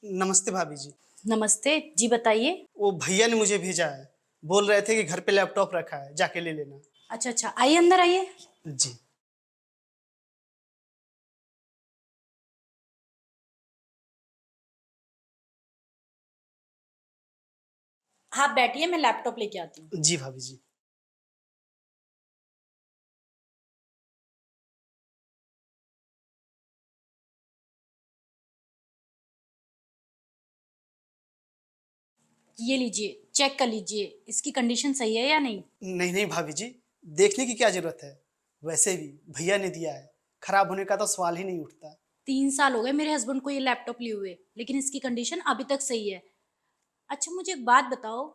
नमस्ते भाभी जी। नमस्ते जी, बताइए। वो भैया ने मुझे भेजा है। बोल रहे थे कि घर पे लैपटॉप रखा है, जाके ले लेना। अच्छा अच्छा, आइए अंदर आइए। जी। आप बैठिए, मैं लैपटॉप लेके आती हूँ। जी भाभी जी। ये लीजिए, चेक कर लीजिए, इसकी कंडीशन सही है या नहीं। नहीं नहीं भाभी जी, देखने की क्या जरूरत है। वैसे भी भैया ने दिया है, खराब होने का तो सवाल ही नहीं उठता। 3 साल हो गए मेरे हस्बैंड को ये लैपटॉप लिए हुए, लेकिन इसकी कंडीशन अभी तक सही है। अच्छा मुझे एक बात बताओ,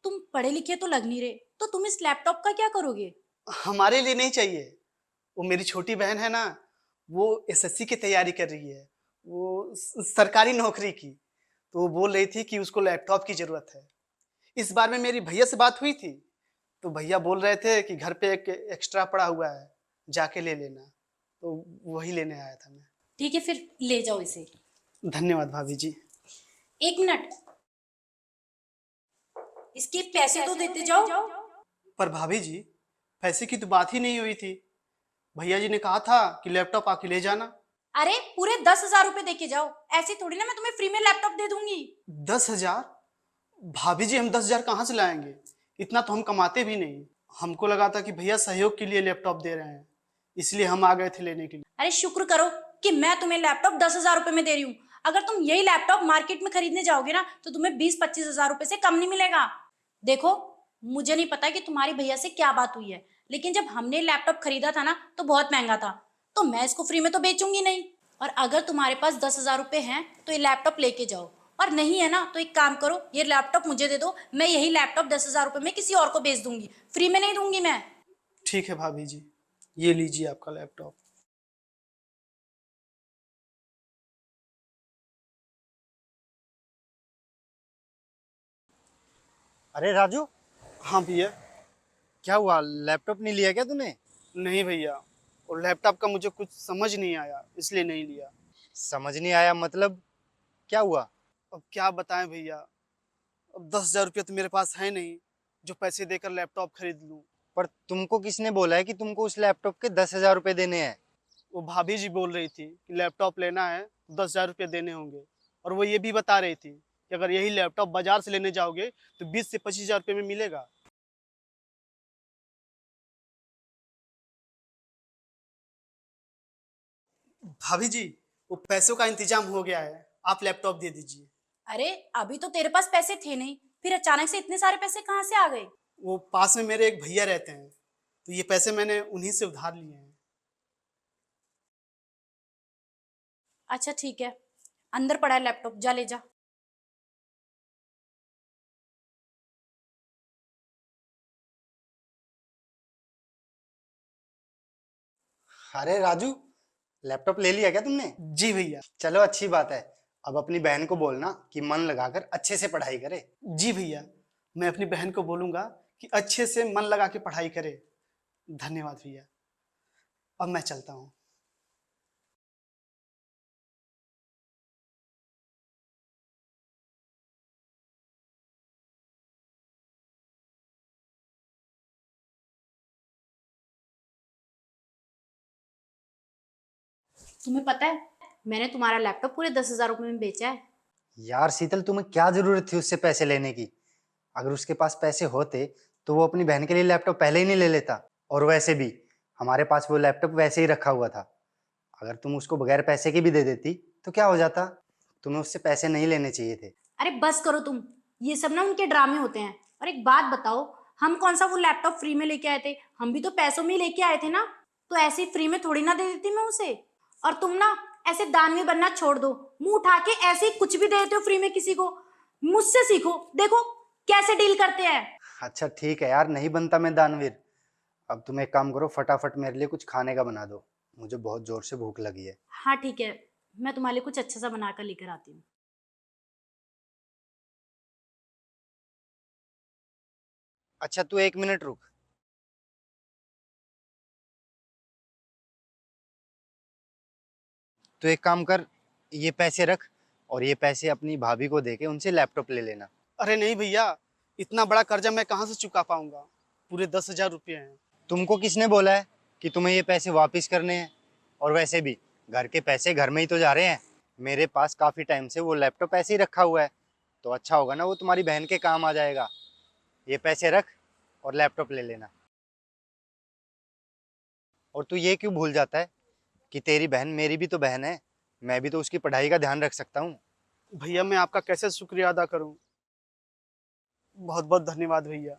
तुम पढ़े लिखे तो लग नहीं रहे, तो तुम इस लैपटॉप का क्या करोगे। हमारे लिए नहीं चाहिए। वो मेरी छोटी बहन है ना, वो एसएससी की तैयारी कर रही है। वो सरकारी नौकरी की। तो वो बोल रही थी कि उसको लैपटॉप की जरूरत है। इस बार में मेरी भैया से बात हुई थी, तो भैया बोल रहे थे कि घर पे एक एक्स्ट्रा पड़ा हुआ है, जाके ले लेना। तो वही लेने आया था मैं। ठीक है फिर ले जाओ इसे। धन्यवाद भाभी जी। 1 मिनट, इसके पैसे तो देते जाओ। पर भाभी जी, पैसे की तो बात ही नहीं हुई थी। भैया जी ने कहा था कि लैपटॉप आके ले जाना। अरे पूरे 10,000 रुपए दे के जाओ, ऐसी थोड़ी ना मैं तुम्हें फ्री में लैपटॉप दे दूंगी। 10,000? भाभी जी, हम 10,000 कहाँ से लाएंगे? इतना तो हम कमाते भी नहीं। हमको लगा था कि भैया सहयोग के लिए लैपटॉप दे रहे हैं, इसलिए हम आ गए थे लेने के लिए। अरे शुक्र करो कि मैं तुम्हें लैपटॉप 10,000 रुपए में दे रही हूँ। अगर तुम यही लैपटॉप मार्केट में खरीदने जाओगे ना तो तुम्हें 20-25 हजार रुपए से कम नहीं मिलेगा। देखो, मुझे नहीं पता कि तुम्हारी भैया से क्या बात हुई है, लेकिन जब हमने लैपटॉप खरीदा था ना तो बहुत महंगा था, तो मैं इसको फ्री में तो बेचूंगी नहीं। और अगर तुम्हारे पास 10,000 रुपए हैं तो ये लैपटॉप लेके जाओ, और नहीं है ना तो एक काम करो, ये लैपटॉप मुझे दे दो, मैं यही लैपटॉप 10,000 रुपए में किसी और को बेच दूंगी, फ्री में नहीं दूंगी मैं। ठीक है भाभी जी, ये लीजिए आपका लैपटॉप। अरे राजू, हाँ भैया। क्या हुआ? लैपटॉप नहीं लिया क्या तूने? नहीं भैया, और लैपटॉप का मुझे कुछ समझ नहीं आया, इसलिए नहीं लिया। समझ नहीं आया मतलब? क्या हुआ? अब क्या बताएं भैया। अब 10,000 रुपये तो मेरे पास है नहीं, जो पैसे देकर लैपटॉप खरीद लूं। पर तुमको किसने बोला है कि तुमको उस लैपटॉप के 10,000 रुपए देने हैं? वो भाभी जी बोल रही थी कि लैपटॉप लेना है तो 10,000 रुपये देने होंगे। और वो ये भी बता रही थी कि अगर यही लैपटॉप बाजार से लेने जाओगे तो 20 से 25 हजार रुपये में मिलेगा। भाभी जी, वो पैसों का इंतजाम हो गया है, आप लैपटॉप दे दीजिए। अरे अभी तो तेरे पास पैसे थे नहीं, फिर अचानक से इतने सारे पैसे कहाँ से आ गए। वो पास में मेरे एक भैया रहते हैं, तो ये पैसे मैंने उन्हीं से उधार लिए हैं। अच्छा ठीक है, अंदर पड़ा है लैपटॉप, जा ले जा। अरे राजू, लैपटॉप ले लिया क्या तुमने? जी भैया। चलो अच्छी बात है। अब अपनी बहन को बोलना कि मन लगाकर अच्छे से पढ़ाई करे। जी भैया, मैं अपनी बहन को बोलूंगा कि अच्छे से मन लगा के पढ़ाई करे। धन्यवाद भैया। अब मैं चलता हूँ। तुम्हें पता है, मैंने तुम्हारा लैपटॉप पूरे 10,000 रुपए में बेचा है। यार शीतल, तुम्हें क्या जरूरत थी उससे पैसे लेने की? अगर उसके पास पैसे होते तो वो अपनी बहन के लिए लैपटॉप पहले ही नहीं ले लेता। और वैसे भी हमारे पास वो लैपटॉप वैसे ही रखा हुआ था। अगर तुम उसको बगैर पैसे के भी दे देती तो क्या हो जाता? तुम्हें उससे पैसे नहीं लेने चाहिए थे। अरे बस करो तुम, ये सब ना उनके ड्रामे होते हैं। और एक बात बताओ, हम कौन सा वो लैपटॉप फ्री में लेके आए थे, हम भी तो पैसों में ही लेके आए थे ना, तो ऐसे ही फ्री में थोड़ी ना दे देती मैं उसे। और तुम ना ऐसे दानवी बनना छोड़ दो, मुंह उठा के ऐसे ही कुछ भी दे देते हो फ्री में किसी को। मुझसे सीखो, देखो कैसे डील करते हैं। अच्छा ठीक है यार, नहीं बनता मैं दानवीर। अब तुम एक काम करो, फटाफट मेरे लिए कुछ खाने का बना दो। मुझे बहुत जोर से भूख लगी है। हाँ ठीक है, मैं तुम्हारे लिए कुछ अच्छा सा बनाकर लेकर आती हूँ। अच्छा तू 1 मिनट रुक। तो एक काम कर, ये पैसे रख और ये पैसे अपनी भाभी को देके उनसे लैपटॉप ले लेना। अरे नहीं भैया, इतना बड़ा कर्जा मैं कहाँ से चुका पाऊंगा? पूरे 10,000 रुपये हैं। तुमको किसने बोला है कि तुम्हें ये पैसे वापस करने हैं? और वैसे भी घर के पैसे घर में ही तो जा रहे हैं। मेरे पास काफ़ी टाइम से वो लैपटॉप ऐसे ही रखा हुआ है, तो अच्छा होगा ना, वो तुम्हारी बहन के काम आ जाएगा। ये पैसे रख और लैपटॉप ले लेना। और तू ये क्यों भूल जाता है कि तेरी बहन मेरी भी तो बहन है, मैं भी तो उसकी पढ़ाई का ध्यान रख सकता हूँ। भैया मैं आपका कैसे शुक्रिया अदा करूं? बहुत बहुत धन्यवाद भैया।